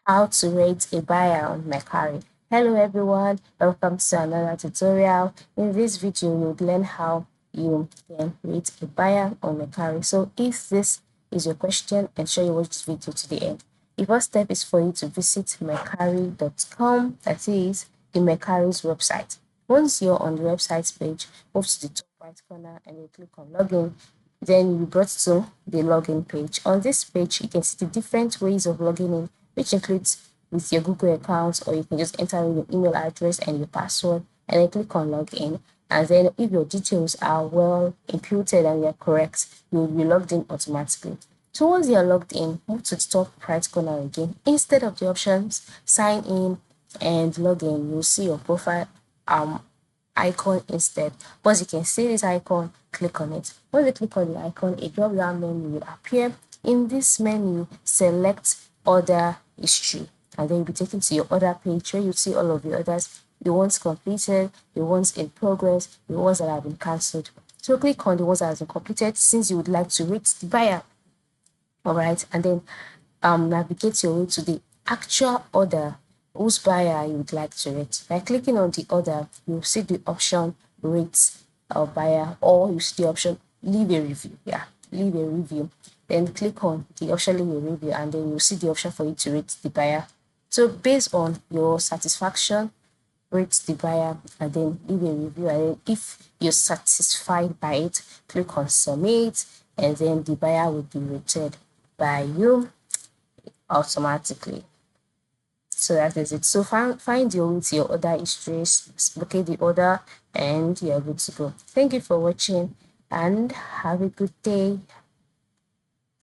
How to rate a buyer on Mercari. Hello everyone, welcome to another tutorial. In this video, you'll learn how you can rate a buyer on Mercari. So if this is your question, ensure you watch this video to the end. The first step is for you to visit mercari.com, that is the Mercari's website. Once you're on the website page, move to the top right corner and you click on login. Then you'll be brought to the login page. On this page, you can see the different ways of logging in, which includes with your Google account, or you can just enter your email address and your password and then click on login. And then if your details are well imputed and they're correct, you'll be logged in automatically. So once you're logged in, move to the top right corner again. Instead of the options sign in and login, you'll see your profile icon instead. Once you can see this icon, click on it. When you click on the icon, a drop down menu will appear. In this menu, select order history, and then you'll be taken to your order page where you see all of the orders, the ones completed, the ones in progress, the ones that have been cancelled. So click on the ones that have been completed since you would like to rate the buyer. All right, and then navigate your way to the actual order whose buyer you would like to rate. By clicking on the order, you'll see the option rate or buyer, or you see the option leave a review. Yeah, leave a review. Then click on the option leave a review, and then you'll see the option for you to rate the buyer. So based on your satisfaction, rate the buyer and then leave a review. And then if you're satisfied by it, click on submit, and then the buyer will be rated by you automatically. So that is it. So find your way to your order histories, locate the order, and you're good to go. Thank you for watching and have a good day.